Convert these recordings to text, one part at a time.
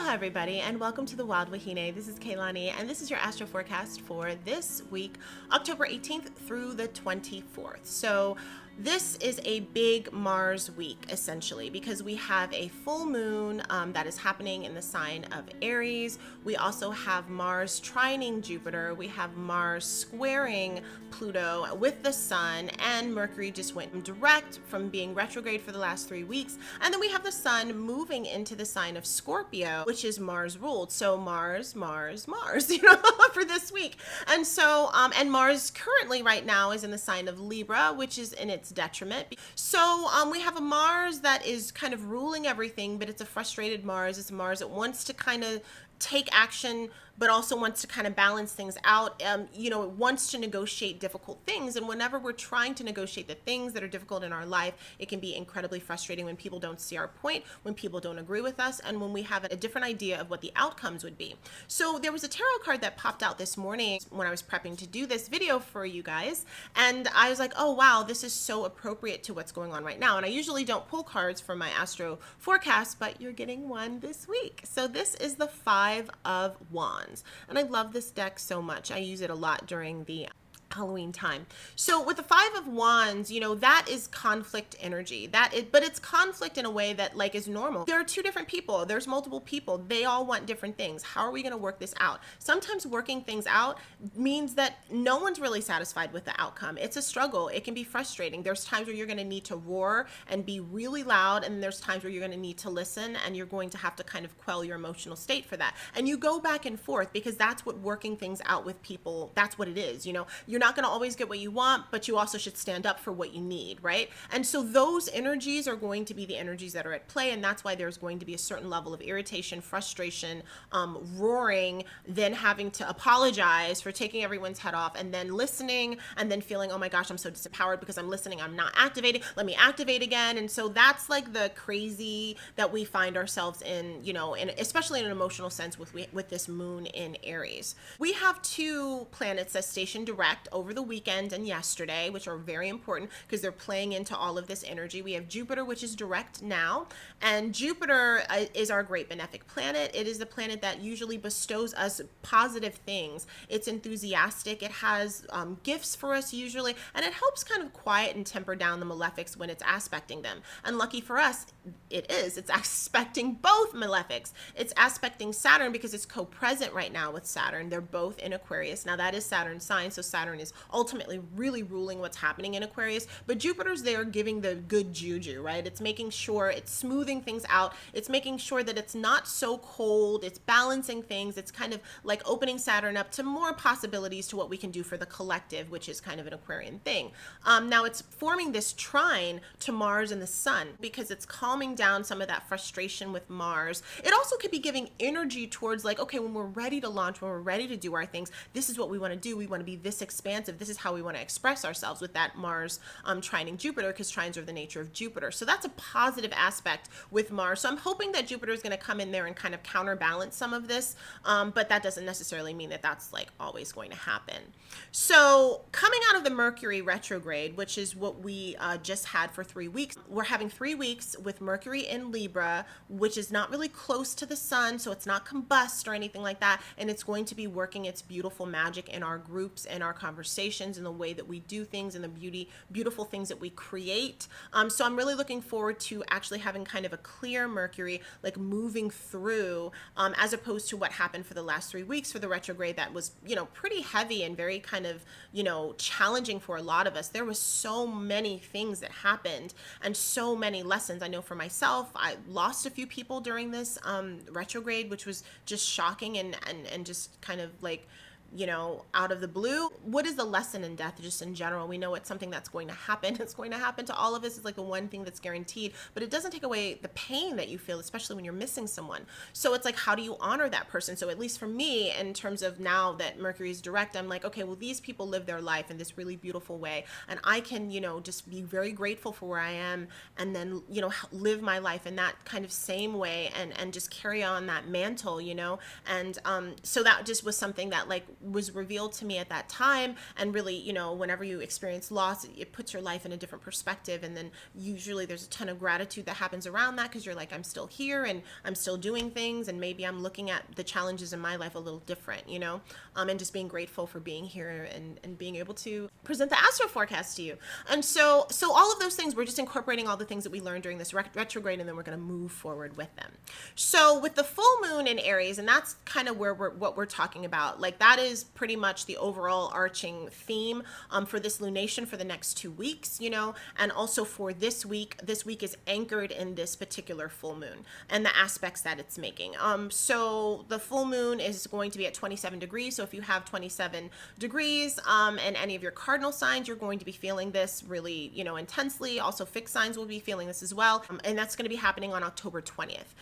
Aloha everybody and welcome to the Wild Wahine. This is Kaylani and this is your astro forecast for this week, October 18th through the 24th. So this is a big Mars week essentially because we have a full moon that is happening in the sign of Aries. We also have Mars trining Jupiter. We have Mars squaring Pluto with the sun, and Mercury just went direct from being retrograde for the last 3 weeks. And then we have the sun moving into the sign of Scorpio, which is Mars ruled. So Mars, for this week. And so, and Mars currently right now is in the sign of Libra, which is in its detriment. So we have a Mars that is kind of ruling everything, but it's a frustrated Mars. It's a Mars that wants to kind of take action, but also wants to kind of balance things out. It wants to negotiate difficult things. And whenever we're trying to negotiate the things that are difficult in our life, it can be incredibly frustrating when people don't see our point, when people don't agree with us, and when we have a different idea of what the outcomes would be. So there was a tarot card that popped out this morning when I was prepping to do this video for you guys. And I was like, oh, wow, this is so appropriate to what's going on right now. And I usually don't pull cards for my astro forecast, but you're getting one this week. So this is the Five of Wands. And I love this deck so much. I use it a lot during the Halloween time. So with the Five of Wands, that is conflict energy. But it's conflict in a way that is normal. There are two different people. There's multiple people. They all want different things. How are we going to work this out? Sometimes working things out means that no one's really satisfied with the outcome. It's a struggle. It can be frustrating. There's times where you're going to need to roar and be really loud, and there's times where you're going to need to listen, and you're going to have to kind of quell your emotional state for that. And you go back and forth because that's what working things out with people, that's what it is. You're not going to always get what you want, but you also should stand up for what you need, right? And so those energies are going to be the energies that are at play, and that's why there's going to be a certain level of irritation, frustration, roaring, then having to apologize for taking everyone's head off, and then listening, and then feeling, oh my gosh, I'm so disempowered because I'm listening, I'm not activating, let me activate again. And so that's the crazy that we find ourselves in, and especially in an emotional sense with this moon in Aries. We have two planets that station direct over the weekend and yesterday, which are very important because they're playing into all of this energy. We have Jupiter, which is direct now, and Jupiter is our great benefic planet. It is the planet that usually bestows us positive things. It's enthusiastic. It has gifts for us usually, and it helps kind of quiet and temper down the malefics when it's aspecting them. And lucky for us, it's aspecting both malefics. It's aspecting Saturn because it's co-present right now with Saturn. They're both in Aquarius. Now that is Saturn's sign, so Saturn is ultimately really ruling what's happening in Aquarius, but Jupiter's there giving the good juju, right? It's making sure it's smoothing things out. It's making sure that it's not so cold. It's balancing things. It's kind of like opening Saturn up to more possibilities to what we can do for the collective, which is kind of an Aquarian thing. Now it's forming this trine to Mars and the sun because it's calming down some of that frustration with Mars. It also could be giving energy towards okay, when we're ready to launch, when we're ready to do our things, this is what we want to do. We want to be this expansive. This is how we want to express ourselves with that Mars trining Jupiter, because trines are the nature of Jupiter. So that's a positive aspect with Mars. So I'm hoping that Jupiter is going to come in there and kind of counterbalance some of this, but that doesn't necessarily mean that that's always going to happen. So coming out of the Mercury retrograde, which is what we just had for 3 weeks, we're having 3 weeks with Mercury in Libra, which is not really close to the sun, so it's not combust or anything like that, and it's going to be working its beautiful magic in our groups and our conversations and the way that we do things and the beautiful things that we create. So I'm really looking forward to actually having kind of a clear Mercury moving through, as opposed to what happened for the last 3 weeks for the retrograde that was pretty heavy and very kind of challenging for a lot of us. There was so many things that happened and so many lessons. I know for myself, I lost a few people during this retrograde, which was just shocking and just kind of out of the blue. What is the lesson in death just in general? We know it's something that's going to happen. It's going to happen to all of us. It's the one thing that's guaranteed, but it doesn't take away the pain that you feel, especially when you're missing someone. So it's how do you honor that person? So at least for me, in terms of now that Mercury is direct, I'm okay, well, these people live their life in this really beautiful way, and I can, just be very grateful for where I am, and then, live my life in that kind of same way, and just carry on that mantle, and so that just was something that was revealed to me at that time. And really, you know, whenever you experience loss, it puts your life in a different perspective. And then usually there's a ton of gratitude that happens around that, because you're like, I'm still here and I'm still doing things, and maybe I'm looking at the challenges in my life a little different, you know, and just being grateful for being here and being able to present the astro forecast to you. And so all of those things, we're just incorporating all the things that we learned during this retrograde, and then we're going to move forward with them. So with the full moon in Aries, and that's kind of where what we're talking about, like that is pretty much the overall arching theme for this lunation for the next 2 weeks, you know, and also for this week is anchored in this particular full moon and the aspects that it's making. So the full moon is going to be at 27 degrees. So if you have 27 degrees and any of your cardinal signs, you're going to be feeling this really, you know, intensely. Also fixed signs will be feeling this as well. And that's going to be happening on October 20th.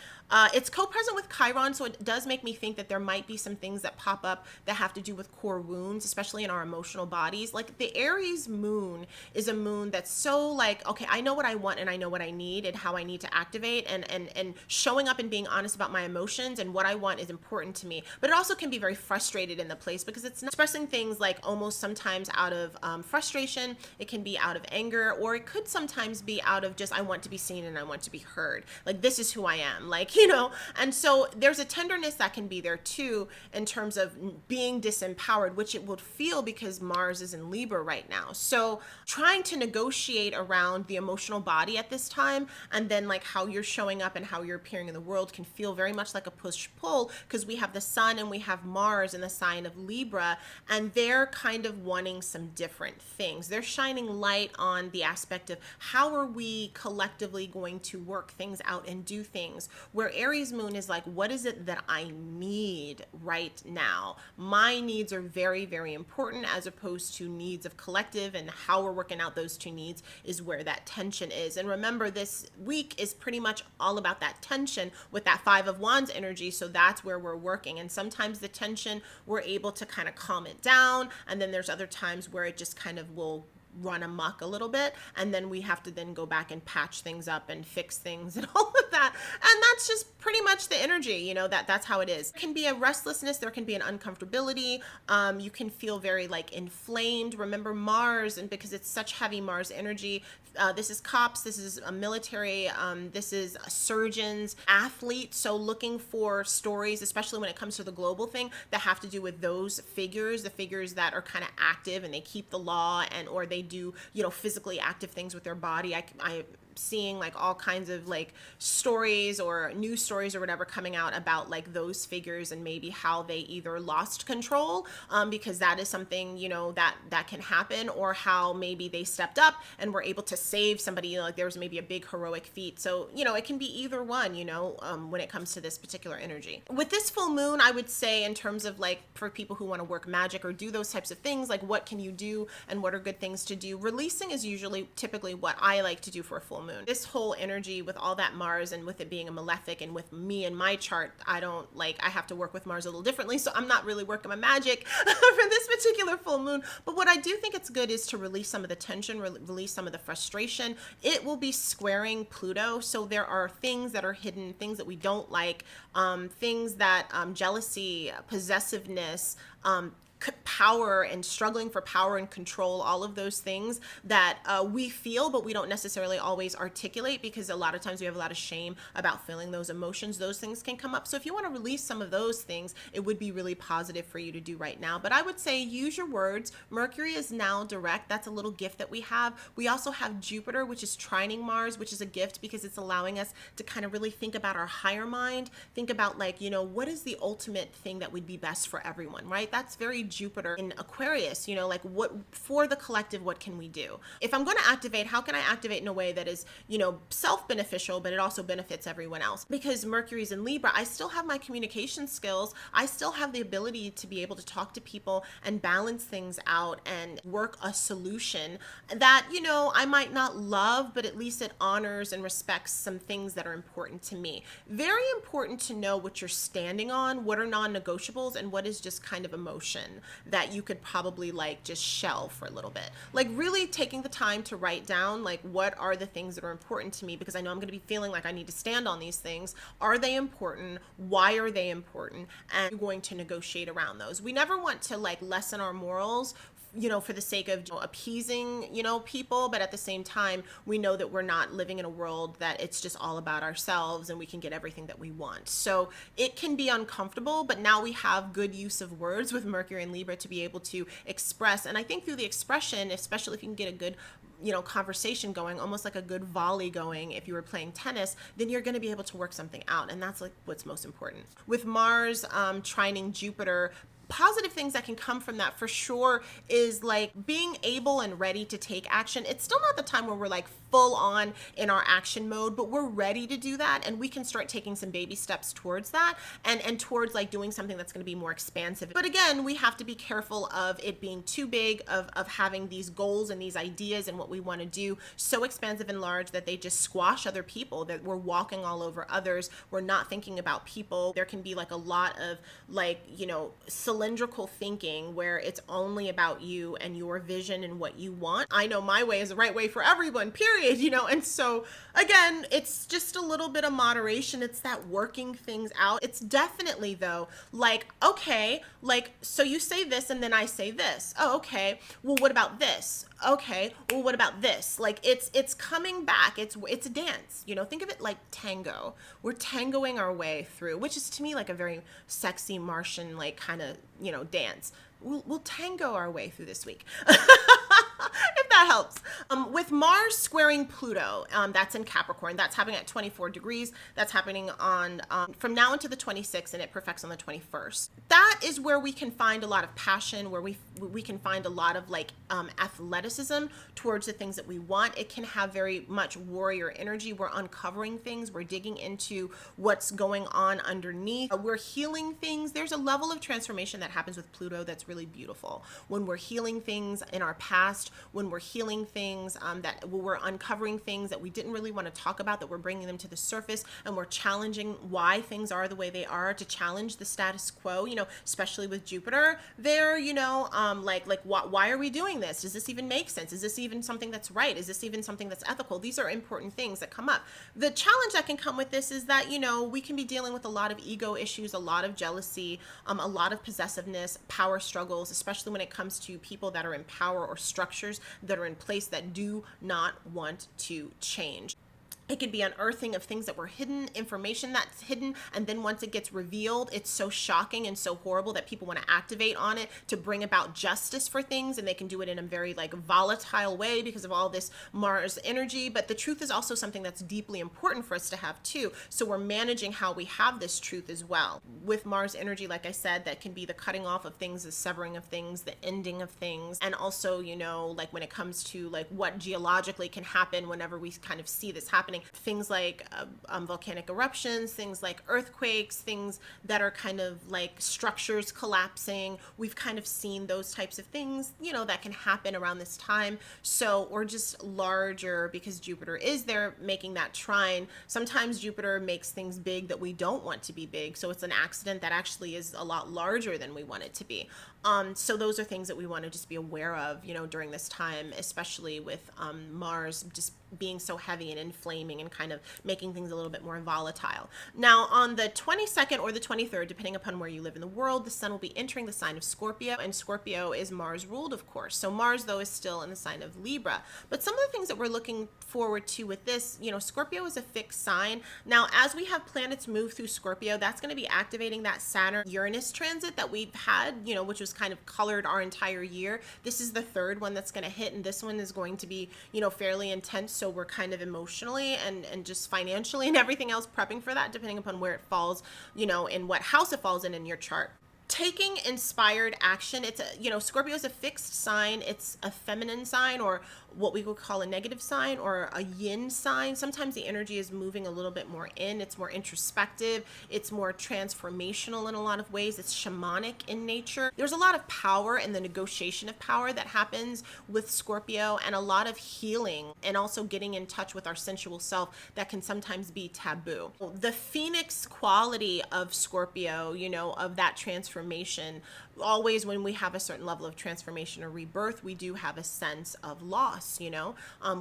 It's co-present with Chiron, so it does make me think that there might be some things that pop up that have to do with core wounds, especially in our emotional bodies. Like the Aries moon is a moon that's so like, okay, I know what I want and I know what I need and how I need to activate, and showing up and being honest about my emotions and what I want is important to me. But it also can be very frustrated in the place, because it's not expressing things like almost sometimes out of frustration. It can be out of anger, or it could sometimes be out of just, I want to be seen and I want to be heard. Like, this is who I am, like, you know. And so there's a tenderness that can be there too in terms of being disempowered, which it would feel because Mars is in Libra right now. So trying to negotiate around the emotional body at this time, and then like how you're showing up and how you're appearing in the world, can feel very much like a push-pull, because we have the sun and we have Mars in the sign of Libra, and they're kind of wanting some different things. They're shining light on the aspect of how are we collectively going to work things out and do things, where Aries moon is like, what is it that I need right now? My needs are very, very important, as opposed to needs of collective, and how we're working out those two needs is where that tension is. And remember, this week is pretty much all about that tension with that Five of Wands energy. So that's where we're working. And sometimes the tension, we're able to kind of calm it down. And then there's other times where it just kind of will run amok a little bit, and then we have to then go back and patch things up and fix things and all of that. And that's just pretty much the energy, you know, that's how it is. There can be a restlessness, there can be an uncomfortability, you can feel very like inflamed. Remember Mars, and because it's such heavy Mars energy, this is cops, this is a military, this is surgeons, athletes. So looking for stories, especially when it comes to the global thing, that have to do with those figures, the figures that are kind of active and they keep the law, and or they do, you know, physically active things with their body. I seeing like all kinds of like stories or news stories or whatever coming out about like those figures, and maybe how they either lost control, because that is something, you know, that can happen, or how maybe they stepped up and were able to save somebody, you know, like there was maybe a big heroic feat. So, you know, it can be either one, you know, when it comes to this particular energy. With this full moon, I would say, in terms of like for people who want to work magic or do those types of things, like what can you do and what are good things to do, releasing is usually typically what I like to do for a full moon. This whole energy with all that Mars, and with it being a malefic, and with me and my chart, I have to work with Mars a little differently, so I'm not really working my magic for this particular full moon. But what I do think it's good is to release some of the tension, release some of the frustration. It will be squaring Pluto, so there are things that are hidden, things that we don't like, things that jealousy, possessiveness, power, and struggling for power and control, all of those things that we feel, but we don't necessarily always articulate, because a lot of times we have a lot of shame about feeling those emotions. Those things can come up. So if you want to release some of those things, it would be really positive for you to do right now. But I would say use your words. Mercury is now direct. That's a little gift that we have. We also have Jupiter, which is trining Mars, which is a gift because it's allowing us to kind of really think about our higher mind, think about like, you know, what is the ultimate thing that would be best for everyone, right? That's very Jupiter in Aquarius, you know, like what for the collective, what can we do? If I'm going to activate, how can I activate in a way that is, you know, self-beneficial, but it also benefits everyone else? Because Mercury's in Libra, I still have my communication skills. I still have the ability to be able to talk to people and balance things out and work a solution that, you know, I might not love, but at least it honors and respects some things that are important to me. Very important to know what you're standing on, what are non-negotiables, and what is just kind of emotion. that you could probably like just shelve for a little bit. Like really taking the time to write down like what are the things that are important to me, because I know I'm going to be feeling like I need to stand on these things. Are they important? Why are they important? And you're going to negotiate around those. We never want to like lessen our morals, you know, for the sake of appeasing, you know, people. But at the same time, we know that we're not living in a world that it's just all about ourselves and we can get everything that we want. So it can be uncomfortable, but now we have good use of words with Mercury and Libra to be able to express. And I think through the expression, especially if you can get a good, you know, conversation going, almost like a good volley going if you were playing tennis, then you're going to be able to work something out. And that's like what's most important. With Mars trining Jupiter, positive things that can come from that for sure is like being able and ready to take action. It's still not the time where we're like full on in our action mode, but we're ready to do that, and we can start taking some baby steps towards that and towards like doing something that's going to be more expansive. But again, we have to be careful of it being too big, of having these goals and these ideas and what we want to do so expansive and large that they just squash other people, that we're walking all over others, we're not thinking about people. There can be like a lot of like, you know, cylindrical thinking where it's only about you and your vision and what you want. I know my way is the right way for everyone, period, you know. And so again, it's just a little bit of moderation. It's that working things out. It's definitely though, like, okay, like, so you say this and then I say this. Oh, okay. Well, what about this? Okay. Well, what about this? Like it's coming back. It's a dance, you know. Think of it like tango. We're tangoing our way through, which is to me like a very sexy Martian like kind of, you know, dance. We'll tango our way through this week. If that helps. With Mars squaring Pluto, that's in Capricorn. That's happening at 24 degrees. That's happening on from now into the 26th, and it perfects on the 21st. That is where we can find a lot of passion, where we can find a lot of like athleticism towards the things that we want. It can have very much warrior energy. We're uncovering things. We're digging into what's going on underneath. We're healing things. There's a level of transformation that happens with Pluto that's really beautiful. When we're healing things in our past, when we're healing things that we're uncovering things that we didn't really want to talk about, that we're bringing them to the surface, and we're challenging why things are the way they are, to challenge the status quo, you know, especially with Jupiter there, you know, like why are we doing this? Does this even make sense? Is this even something that's right? Is this even something that's ethical? These are important things that come up. The challenge that can come with this is that, you know, we can be dealing with a lot of ego issues, a lot of jealousy, a lot of possessiveness, power struggles, especially when it comes to people that are in power or structures that are in place that do not want to change. It could be unearthing of things that were hidden, information that's hidden, and then once it gets revealed, it's so shocking and so horrible that people want to activate on it to bring about justice for things, and they can do it in a very like volatile way because of all this Mars energy. But the truth is also something that's deeply important for us to have too, so we're managing how we have this truth as well. With Mars energy, like I said, that can be the cutting off of things, the severing of things, the ending of things, and also, you know, like when it comes to like what geologically can happen whenever we kind of see this happening, things like volcanic eruptions, things like earthquakes, things that are kind of like structures collapsing. We've kind of seen those types of things, you know, that can happen around this time. So, or just larger, because Jupiter is there making that trine. Sometimes Jupiter makes things big that we don't want to be big. So it's an accident that actually is a lot larger than we want it to be. So those are things that we want to just be aware of, you know, during this time, especially with Mars just being so heavy and inflaming and kind of making things a little bit more volatile. Now, on the 22nd or the 23rd, depending upon where you live in the world, the sun will be entering the sign of Scorpio, and Scorpio is Mars ruled, of course. So Mars, though, is still in the sign of Libra. But some of the things that we're looking forward to with this, you know, Scorpio is a fixed sign. Now, as we have planets move through Scorpio, that's going to be activating that Saturn-Uranus transit that we've had, you know, which was kind of colored our entire year. This is the third one that's going to hit, and this one is going to be, you know, fairly intense. So we're kind of emotionally and just financially and everything else prepping for that, depending upon where it falls, you know, in what house it falls in your chart. Taking inspired action. It's a, you know, Scorpio is a fixed sign. It's a feminine sign, or what we would call a negative sign or a yin sign, sometimes the energy is moving a little bit more in. It's more introspective. It's more transformational in a lot of ways. It's shamanic in nature. There's a lot of power in the negotiation of power that happens with Scorpio, and a lot of healing and also getting in touch with our sensual self that can sometimes be taboo. The phoenix quality of Scorpio, you know, of that transformation, always when we have a certain level of transformation or rebirth, we do have a sense of loss, you know.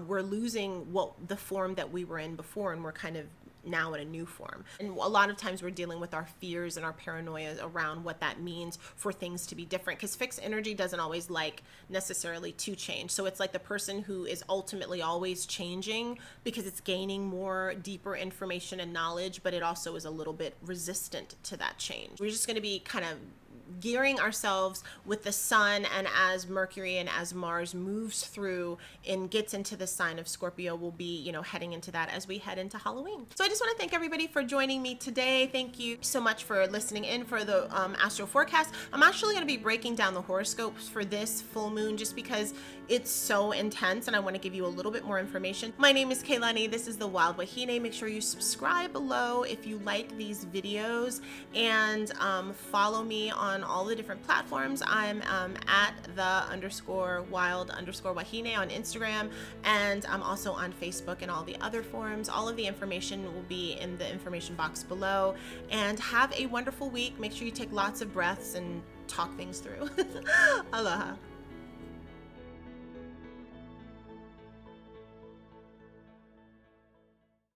We're losing the form that we were in before, and we're kind of now in a new form. And a lot of times we're dealing with our fears and our paranoia around what that means for things to be different, because fixed energy doesn't always like necessarily to change. So it's like the person who is ultimately always changing because it's gaining more deeper information and knowledge, but it also is a little bit resistant to that change. We're just going to be kind of gearing ourselves with the sun, and as Mercury and as Mars moves through and gets into the sign of Scorpio, we'll be, you know, heading into that as we head into Halloween. So I just want to thank everybody for joining me today. Thank you so much for listening in for the astro forecast. I'm actually going to be breaking down the horoscopes for this full moon just because it's so intense and I want to give you a little bit more information. My name is Kaylani. This is the Wild Wahine. Make sure you subscribe below if you like these videos, and follow me on all the different platforms. I'm at _wild_wahine on Instagram, and I'm also on Facebook and all the other forums. All of the information will be in the information box below. And have a wonderful week. Make sure you take lots of breaths and talk things through. Aloha.